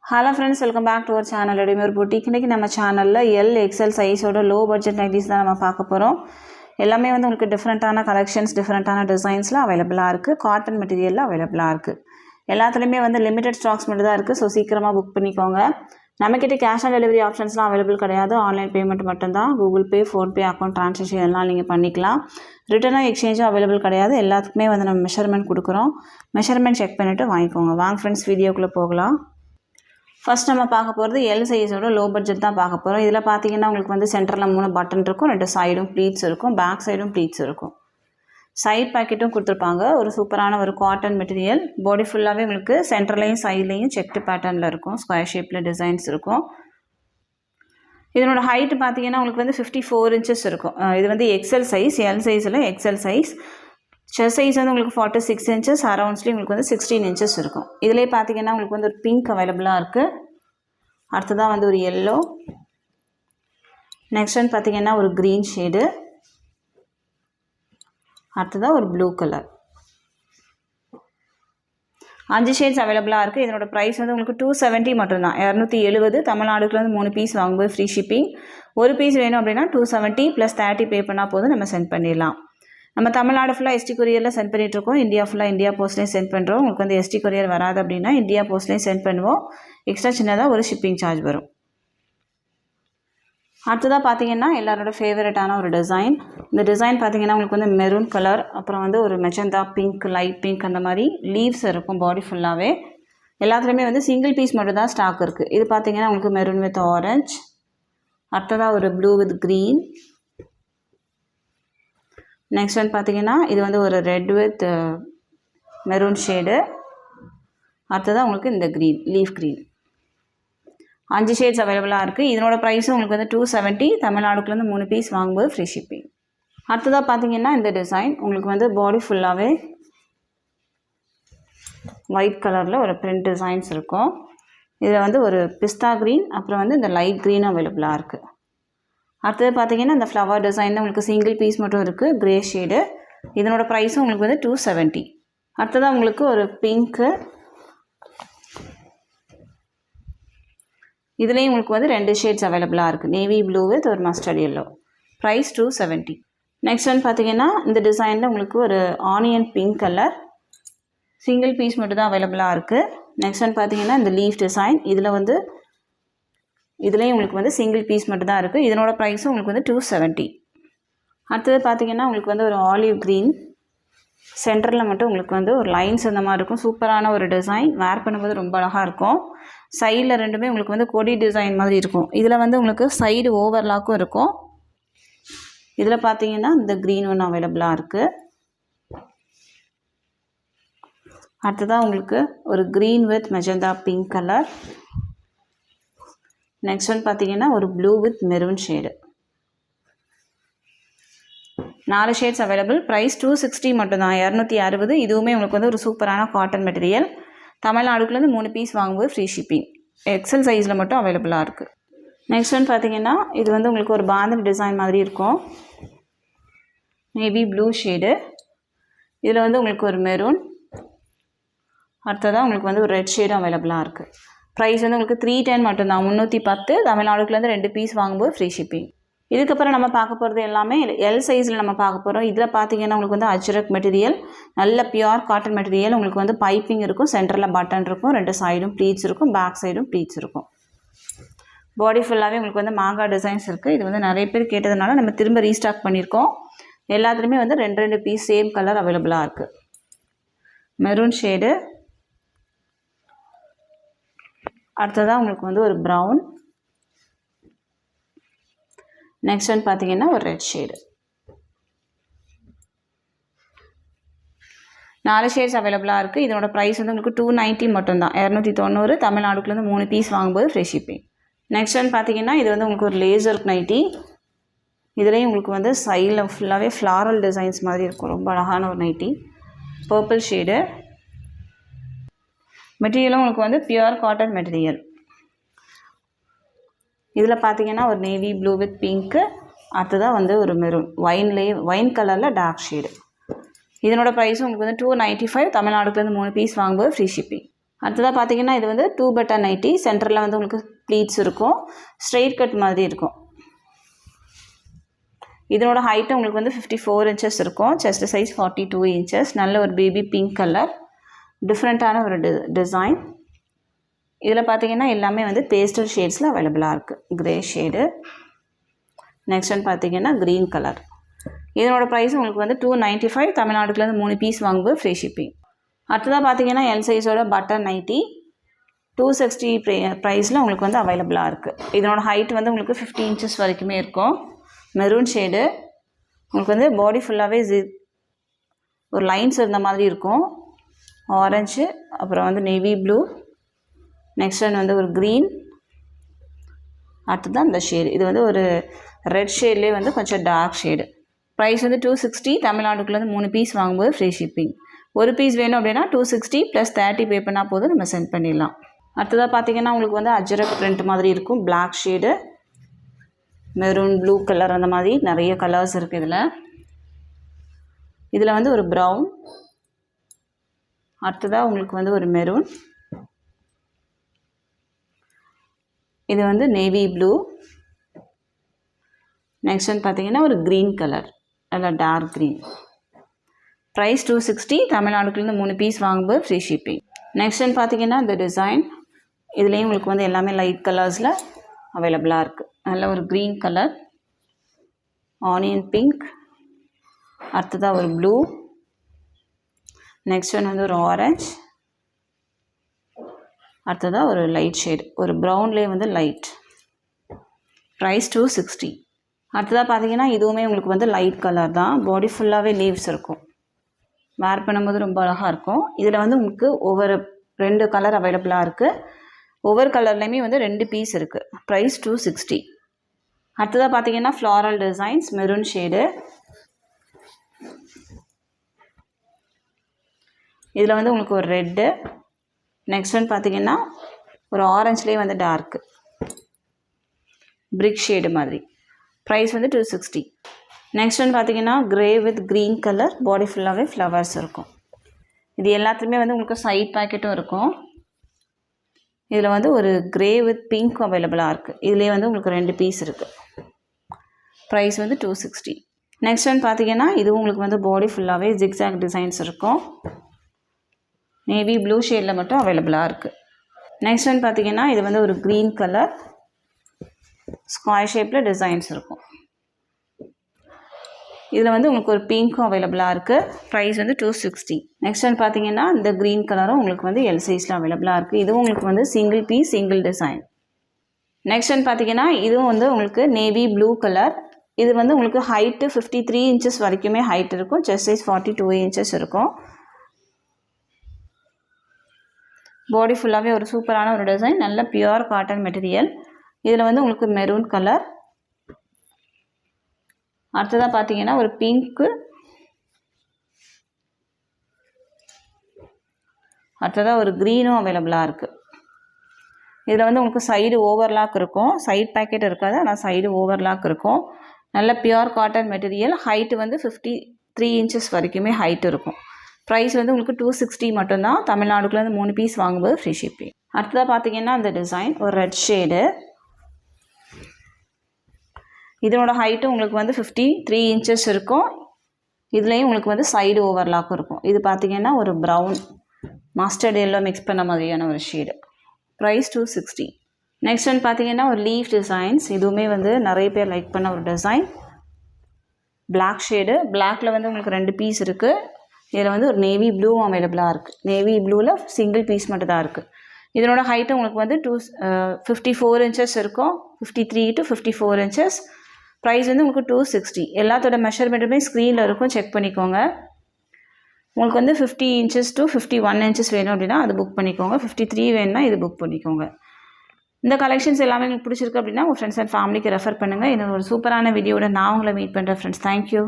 Hello friends, welcome back to our channel Ready-Made Boutique. இன்னைக்கு நம்ம சேனல்ல L XL சைஸோட லோ பட்ஜெட் நைட்டிஸ் தான் நம்ம பார்க்க போறோம். எல்லாமே வந்து உங்களுக்கு டிஃபரண்டான கலெக்ஷன்ஸ், டிஃபரண்டான டிசைன்ஸ்ல அவேலபிளா இருக்கு. காட்டன் மெட்டீரியல்ல அவேலபிளா இருக்கு. எல்லாத்துலயுமே வந்து லிமிட்டட் ஸ்டாக்ஸ் மட்டும் தான் இருக்கு. சோ சீக்கிரமா புக் பண்ணிக்கோங்க. நம்மகிட்ட கேஷ் ஆன் டெலிவரி ஆப்ஷன்ஸ்லாம் அவைலபிள் கிடையாது. ஆன்லைன் பேமெண்ட் மட்டும் தான். Google Pay, Phone Pay account transaction எல்லாம் நீங்க பண்ணிக்கலாம். ரிட்டர்ன் எக்ஸ்சேஞ்சும் அவைலபிள் கிடையாது. எல்லாத்துக்குமே வந்து நம்ம மெஷர்மென்ட் கொடுக்குறோம். மெஷர்மென்ட் செக் பண்ணிட்டு வாங்கிக்கோங்க. வாங்க ஃப்ரெண்ட்ஸ் வீடியோக்குள்ள போகலாம். ஃபர்ஸ்ட் நம்ம பார்க்க போகிறது எல் சைஸோட லோ பட்ஜெட் தான் பார்க்க போகிறோம். இதில் பார்த்தீங்கன்னா உங்களுக்கு வந்து சென்டரில் 3 பட்டன் இருக்கும், 2 சைடும் ப்ளீட்ஸ் இருக்கும், பேக் சைடும் ப்ளீட்ஸ் இருக்கும். சைட் பாக்கெட்டும் கொடுத்துருப்பாங்க. ஒரு சூப்பரான ஒரு காட்டன் மெட்டீரியல். பாடி ஃபுல்லாகவே உங்களுக்கு சென்டர்லையும் சைட்லேயும் செக்டு பேட்டர்னில் இருக்கும். ஸ்கொயர் ஷேப்பில் டிசைன்ஸ் இருக்கும். இதனோட ஹைட் பார்த்தீங்கன்னா உங்களுக்கு வந்து 54 inches இருக்கும். இது வந்து எக்ஸல் சைஸ். எல் சைஸில் எக்ஸல் சைஸ். செஸ்ட் சைஸ் வந்து உங்களுக்கு 46 inches, அரௌண்ட்ஸ்லேயும் உங்களுக்கு வந்து 16 inches இருக்கும். இதிலே பார்த்தீங்கன்னா உங்களுக்கு வந்து ஒரு பிங்க் அவைலபிளாக இருக்குது. அடுத்ததான் வந்து ஒரு எல்லோ. நெக்ஸ்ட் வந்து பார்த்தீங்கன்னா ஒரு க்ரீன் ஷேடு. அடுத்ததான் ஒரு ப்ளூ கலர். 5 ஷேட்ஸ் அவைலபிளாக இருக்குது. இதனோட ப்ரைஸ் வந்து உங்களுக்கு 270 மட்டும்தான். 270. தமிழ்நாடுக்குள்ள வந்து 3 பீஸ் வாங்கும்போது ஃப்ரீ ஷிப்பிங். ஒரு பீஸ் வேணும் அப்படின்னா 270 + 30 பே பண்ணால் போதும், நம்ம சென்ட் பண்ணிடலாம். நம்ம தமிழ்நாடு ஃபுல்லாக எஸ்டி கொரியரில் சென்ட் பண்ணிகிட்ருக்கோம். இந்தியா ஃபுல்லாக இந்தியா போஸ்ட்லேயும் சென்ட் பண்ணுறோம். உங்களுக்கு வந்து எஸ்டி கொரியர் வராது அப்படின்னா இந்தியா போஸ்ட்லேயும் சென்ட் பண்ணுவோம். எக்ஸ்ட்ரா சின்னதாக ஒரு ஷிப்பிங் சார்ஜ் வரும். அடுத்ததாக பார்த்தீங்கன்னா எல்லாரோட ஃபேவரட்டான ஒரு டிசைன். இந்த டிசைன் பார்த்தீங்கன்னா உங்களுக்கு வந்து மெரூன் கலர், அப்புறம் வந்து ஒரு மெஜந்தா பிங்க், லைட் பிங்க், அந்த மாதிரி லீவ்ஸ் இருக்கும் பாடி ஃபுல்லாகவே. எல்லாத்துலேயுமே வந்து சிங்கிள் பீஸ் மட்டும் தான் ஸ்டாக் இருக்குது. இது பார்த்தீங்கன்னா உங்களுக்கு மெரூன் வித் ஆரஞ்ச். அடுத்ததாக ஒரு ப்ளூ வித் க்ரீன். நெக்ஸ்ட் வந்து பார்த்தீங்கன்னா இது வந்து ஒரு ரெட் வித் மெரூன் ஷேடு. அடுத்ததான் உங்களுக்கு இந்த க்ரீன், லீஃப் க்ரீன். 5 ஷேட்ஸ் அவைலபிளாக இருக்குது. இதனோட ப்ரைஸும் உங்களுக்கு வந்து 270. தமிழ்நாடுக்குலேருந்து 3 பீஸ் வாங்கும்போது ஃப்ரீ ஷிப்பிங். அடுத்ததாக பார்த்தீங்கன்னா இந்த டிசைன் உங்களுக்கு வந்து பாடி ஃபுல்லாகவே ஒயிட் கலரில் ஒரு பிரிண்ட் டிசைன்ஸ் இருக்கும். இதில் வந்து ஒரு பிஸ்தா க்ரீன், அப்புறம் வந்து இந்த லைட் க்ரீனும் அவைலபிளாக இருக்குது. அடுத்தது பார்த்தீங்கன்னா இந்த ஃப்ளவர் டிசைனில் உங்களுக்கு சிங்கிள் பீஸ் மட்டும் இருக்குது, க்ரே ஷேடு. இதனோட ப்ரைஸும் உங்களுக்கு வந்து 270. அடுத்ததாக உங்களுக்கு ஒரு பிங்க்கு. இதுலேயும் உங்களுக்கு வந்து 2 ஷேட்ஸ் அவைலபிளாக இருக்குது. நேவி ப்ளூ வித் ஒரு மஸ்டர்ட் எல்லோ. ப்ரைஸ் 270. நெக்ஸ்ட் வந்து பார்த்தீங்கன்னா இந்த டிசைனில் உங்களுக்கு ஒரு onion pink colour. Single piece மட்டும் தான் அவைலபிளாக இருக்குது. நெக்ஸ்ட் வந்து பார்த்தீங்கன்னா இந்த லீஃப் டிசைன். இதில் வந்து இதுலேயும் உங்களுக்கு வந்து சிங்கிள் பீஸ் மட்டும் தான் இருக்குது. இதனோட ப்ரைஸும் உங்களுக்கு வந்து 270. அடுத்தது பார்த்தீங்கன்னா உங்களுக்கு வந்து ஒரு ஆலிவ் க்ரீன். சென்டரில் மட்டும் உங்களுக்கு வந்து ஒரு லைன்ஸ் அந்த மாதிரி இருக்கும். சூப்பரான ஒரு டிசைன். வேர் பண்ணும்போது ரொம்ப அழகாக இருக்கும். சைடில் ரெண்டுமே உங்களுக்கு வந்து கொடி டிசைன் மாதிரி இருக்கும். இதில் வந்து உங்களுக்கு சைடு ஓவர்லாக்கும் இருக்கும். இதில் பார்த்தீங்கன்னா இந்த க்ரீன் ஒன்று அவைலபிளாக இருக்குது. அடுத்ததாக உங்களுக்கு ஒரு green with magenta pink colour. Next one பார்த்தீங்கன்னா ஒரு blue with maroon shade. 4 shades available. Price 260 மட்டும்தான், 260. இதுவுமே உங்களுக்கு வந்து ஒரு சூப்பரான காட்டன் மெட்டீரியல். தமிழ்நாடுக்குலேருந்து 3 பீஸ் வாங்கும்போது ஃப்ரீ ஷிப்பிங். எக்ஸல் சைஸில் மட்டும் அவைலபிளாக இருக்குது. நெக்ஸ்ட் ஒன் பார்த்தீங்கன்னா இது வந்து உங்களுக்கு ஒரு பாந்தம் டிசைன் மாதிரி இருக்கும். Navy blue shade. இதில் வந்து உங்களுக்கு ஒரு மெரூன். அடுத்ததாக உங்களுக்கு வந்து ஒரு ரெட் ஷேடும் அவைலபிளாக இருக்குது. ப்ரைஸ் வந்து உங்களுக்கு 310 மட்டும்தான், 310. தமிழ்நாடுக்குலேருந்து 2 பீஸ் வாங்கும்போது ஃப்ரீ ஷிப்பிங். இதுக்கப்புறம் நம்ம பார்க்க போகிறது எல்லாமே எல் சைஸில் நம்ம பார்க்க போகிறோம். இதில் பார்த்தீங்கன்னா உங்களுக்கு வந்து அஜ்ரக் மெட்டீரியல், நல்ல பியூர் காட்டன் மெட்டீரியல். உங்களுக்கு வந்து பைப்பிங் இருக்கும், சென்டரில் பட்டன் இருக்கும், 2 சைடும் ப்ளீட்ஸ் இருக்கும், பேக் சைடும் ப்ளீட்ஸ் இருக்கும். பாடி ஃபுல்லாகவே உங்களுக்கு வந்து மாங்காய் டிசைன்ஸ் இருக்குது. இது வந்து நிறைய பேர் கேட்டதுனால நம்ம திரும்ப ரீஸ்டாக் பண்ணியிருக்கோம். எல்லாத்துலேயுமே வந்து 2 பீஸ் சேம் கலர் அவைலபிளாக இருக்குது. Maroon shade. அடுத்ததாக உங்களுக்கு வந்து ஒரு ப்ரௌன். நெக்ஸ்ட் வந்து பார்த்தீங்கன்னா ஒரு ரெட் ஷேடு. 4 ஷேட்ஸ் அவைலபிளாக இருக்குது. இதனோட ப்ரைஸ் வந்து உங்களுக்கு 290 மட்டும்தான், 290. தமிழ்நாடுக்குலேருந்து 3 பீஸ் வாங்கும்போது ஃப்ரீ ஷிப்பிங். நெக்ஸ்ட் வந்து பார்த்தீங்கன்னா இது வந்து உங்களுக்கு ஒரு லேசர் நைட்டி. இதுலேயும் உங்களுக்கு வந்து சைடில் ஃபுல்லாகவே ஃப்ளாரல் டிசைன்ஸ் மாதிரி இருக்கும். ரொம்ப அழகான ஒரு நைட்டி. Purple shade. மெட்டீரியலும் உங்களுக்கு வந்து பியூர் காட்டன் மெட்டீரியல். இதில் பார்த்தீங்கன்னா ஒரு நேவி ப்ளூ வித் பிங்க்கு. அடுத்ததாக வந்து ஒரு மெரூன், ஒயின் கலரில் டார்க் ஷேடு. இதனோட ப்ரைஸும் உங்களுக்கு வந்து 295. தமிழ்நாடுக்குலேருந்து 3 பீஸ் வாங்கும்போது ஃப்ரீ ஷிப்பிங். அடுத்ததாக பார்த்தீங்கன்னா இது வந்து 2 பட்டன் நைட்டி. சென்டரில் வந்து உங்களுக்கு ப்ளீட்ஸ் இருக்கும், ஸ்ட்ரெயிட் கட் மாதிரி இருக்கும். இதனோட ஹைட்டு உங்களுக்கு வந்து 54 இன்ச்சஸ் இருக்கும். Chest size 42 inches. நல்ல ஒரு பேபி பிங்க் கலர், டிஃப்ரெண்ட்டான ஒரு டிசைன். இதில் பார்த்தீங்கன்னா எல்லாமே வந்து பேஸ்டல் ஷேட்ஸில் அவைலபிளாக இருக்குது. கிரே ஷேடு, நெக்ஸ்ட் ஒன் பார்த்தீங்கன்னா க்ரீன் கலர். இதனோட ப்ரைஸ் உங்களுக்கு வந்து 295. தமிழ்நாடுக்குலேருந்து 3 பீஸ் வாங்கும்போது ஃப்ரீ ஷிப்பிங். அடுத்ததாக பார்த்தீங்கன்னா எல் சைஸோட பட்டன் நைட்டி 260 ப்ரைஸில் உங்களுக்கு வந்து அவைலபிளாக இருக்குது. இதனோட ஹைட் வந்து உங்களுக்கு 50 இன்ச்சஸ் வரைக்குமே இருக்கும். மெரூன் ஷேடு, உங்களுக்கு வந்து பாடி ஃபுல்லாகவே ஒரு லைன்ஸ் இருந்த மாதிரி இருக்கும். ஆரஞ்சு, அப்புறம் வந்து நேவி ப்ளூ, நெக்ஸ்ட் ஒன் வந்து ஒரு க்ரீன், அடுத்ததான் இந்த ஷேடு. இது வந்து ஒரு ரெட் ஷேட்லேயே வந்து கொஞ்சம் டார்க் ஷேடு. ப்ரைஸ் வந்து 260. தமிழ்நாடுக்குள்ளேருந்து 3 பீஸ் வாங்கும்போது ஃப்ரீ ஷிப்பிங். ஒரு பீஸ் வேணும் அப்படின்னா 260 + 30 பே பண்ணால் போதும், நம்ம சென்ட் பண்ணிடலாம். அடுத்ததாக பார்த்தீங்கன்னா உங்களுக்கு வந்து அஜ்ரக் பிரிண்ட் மாதிரி இருக்கும். Black shade, maroon, blue colour, அந்த மாதிரி நிறைய கலர்ஸ் இருக்குது இதில் வந்து ஒரு ப்ரௌன், அடுத்ததாக உங்களுக்கு வந்து ஒரு மெரூன், இது வந்து நேவி ப்ளூ, நெக்ஸ்ட் ஒன் பார்த்தீங்கன்னா ஒரு க்ரீன் கலர், நல்லா டார்க் க்ரீன். ப்ரைஸ் 260. தமிழ்நாடுக்குள்ளேருந்து 3 பீஸ் வாங்கும்போது ஃப்ரீ ஷிப்பிங். நெக்ஸ்ட் ஒன் பார்த்தீங்கன்னா இந்த டிசைன். இதுலேயும் உங்களுக்கு வந்து எல்லாமே லைட் கலர்ஸில் அவைலபிளாக இருக்குது. நல்ல ஒரு க்ரீன் கலர், ஆனியன் பிங்க், அடுத்ததாக ஒரு ப்ளூ, நெக்ஸ்ட் ஒன் வந்து ஒரு ஆரஞ்ச், அடுத்ததாக ஒரு லைட் ஷேடு, ஒரு ப்ரௌன்லேயே வந்து லைட். ப்ரைஸ் 260. அடுத்ததாக பார்த்தீங்கன்னா இதுவுமே உங்களுக்கு வந்து லைட் கலர் தான். பாடி ஃபுல்லாகவே லீவ்ஸ் இருக்கும். வேர் பண்ணும்போது ரொம்ப அழகாக இருக்கும். இதில் வந்து உங்களுக்கு ஒவ்வொரு 2 கலர் அவைலபிளாக இருக்குது. ஒவ்வொரு கலர்லேயுமே வந்து 2 பீஸ் இருக்குது. ப்ரைஸ் 260. அடுத்ததாக பார்த்தீங்கன்னா ஃப்ளாரல் டிசைன்ஸ், மெரூன் ஷேடு. இதில் வந்து உங்களுக்கு ஒரு ரெட்டு, நெக்ஸ்ட் ஒன் பார்த்தீங்கன்னா ஒரு ஆரஞ்சுலேயே வந்து டார்க்கு பிரிக் ஷேடு மாதிரி. ப்ரைஸ் வந்து 260. நெக்ஸ்ட் ஒன் பார்த்தீங்கன்னா க்ரே வித் க்ரீன் கலர், பாடி ஃபுல்லாகவே ஃப்ளவர்ஸ் இருக்கும். இது எல்லாத்துலேயுமே வந்து உங்களுக்கு சைட் பாக்கெட்டும் இருக்கும். இதில் வந்து ஒரு க்ரே வித் பிங்க் அவைலபிளாக இருக்குது. இதுலேயே வந்து உங்களுக்கு 2 பீஸ் இருக்குது. ப்ரைஸ் வந்து 260. நெக்ஸ்ட் ஒன் பார்த்தீங்கன்னா இதுவும் உங்களுக்கு வந்து பாடி ஃபுல்லாகவே ஜிக்ஸாக் டிசைன்ஸ் இருக்கும். நேவி ப்ளூ ஷேடில் மட்டும் அவைலபிளாக இருக்குது. நெக்ஸ்ட் ஒன் பார்த்தீங்கன்னா இது வந்து ஒரு க்ரீன் கலர், ஸ்கொயர் ஷேப்பில் டிசைன்ஸ் இருக்கும். இதில் வந்து உங்களுக்கு ஒரு பிங்க்கும் அவைலபிளாக இருக்குது. ப்ரைஸ் வந்து 260. நெக்ஸ்ட் ஒன் பார்த்தீங்கன்னா இந்த க்ரீன் கலரும் உங்களுக்கு வந்து எல் சைஸில் அவைலபிளாக இருக்குது. இதுவும் உங்களுக்கு வந்து single piece, single design. Next one பார்த்தீங்கன்னா இதுவும் வந்து உங்களுக்கு நேவி ப்ளூ கலர். இது வந்து உங்களுக்கு ஹைட்டு 53 இன்ச்சஸ் வரைக்குமே ஹைட் இருக்கும். செஸ்ட் சைஸ் 42 இன்ச்சஸ் இருக்கும். பாடி ஃபுல்லாகவே ஒரு சூப்பரான ஒரு டிசைன், நல்ல பியூர் காட்டன் மெட்டீரியல். இதில் வந்து உங்களுக்கு மெரூன் கலர், அடுத்ததாக பார்த்தீங்கன்னா ஒரு பிங்க்கு, அடுத்ததாக ஒரு க்ரீனும் அவைலபிளாக இருக்குது. இதில் வந்து உங்களுக்கு சைடு ஓவர்லாக் இருக்கும். சைட் பேக்கெட் இருக்காது, ஆனால் சைடு ஓவர்லாக் இருக்கும். நல்ல பியூர் காட்டன் மெட்டீரியல். ஹைட்டு வந்து 53 இன்ச்சஸ் வரைக்குமே ஹைட் இருக்கும். ப்ரைஸ் வந்து உங்களுக்கு 260 மட்டும்தான். தமிழ்நாடுக்குள்ளேருந்து 3 பீஸ் வாங்கும்போது ஃப்ரீ ஷிப்பிங். அடுத்ததாக பார்த்தீங்கன்னா இந்த டிசைன் ஒரு ரெட் ஷேடு. இதனோட ஹைட்டு உங்களுக்கு வந்து 53 இன்ச்சஸ் இருக்கும். இதுலேயும் உங்களுக்கு வந்து சைடு ஓவர்லாக்கும் இருக்கும். இது பார்த்தீங்கன்னா ஒரு ப்ரௌன் மஸ்டர்ட் எல்லோ மிக்ஸ் பண்ண மாதிரியான ஒரு ஷேடு. ப்ரைஸ் 260. நெக்ஸ்ட் ஒன் பார்த்தீங்கன்னா ஒரு லீஃப் டிசைன்ஸ். இதுவுமே வந்து நிறைய பேர் லைக் பண்ண ஒரு டிசைன். பிளாக் ஷேடு, பிளாக்கில் வந்து உங்களுக்கு 2 பீஸ் இருக்குது. இதில் வந்து ஒரு நேவி ப்ளூவும் அவைலபிளாக இருக்குது. நேவி ப்ளூவில் சிங்கிள் பீஸ் மட்டும் தான் இருக்குது. இதனோட ஹைட்டு உங்களுக்கு வந்து 54 இன்ச்சஸ் இருக்கும். 53 to 54 இன்ச்சஸ். ப்ரைஸ் வந்து உங்களுக்கு 260. எல்லாத்தோட மெஷர்மெண்ட்டுமே ஸ்க்ரீனில் இருக்கும், செக் பண்ணிக்கோங்க. உங்களுக்கு வந்து 50 இன்ச்சஸ் to 51 இன்ச்சஸ் வேணும் அப்படின்னா அது புக் பண்ணிக்கோங்க. 53 வேணும்னா இது புக் பண்ணிக்கோங்க. இந்த கலெக்ஷன்ஸ் எல்லாமே உங்களுக்கு பிடிச்சிருக்கு அப்படின்னா உங்கள் ஃப்ரெண்ட்ஸ் அண்ட் ஃபேமிலிக்கு ரெஃபர் பண்ணுங்கள். இன்னொரு ஒரு சூப்பரான வீடியோட நான் உங்களை மீட் பண்ணுறேன் ஃப்ரெண்ட்ஸ். தேங்க்யூ.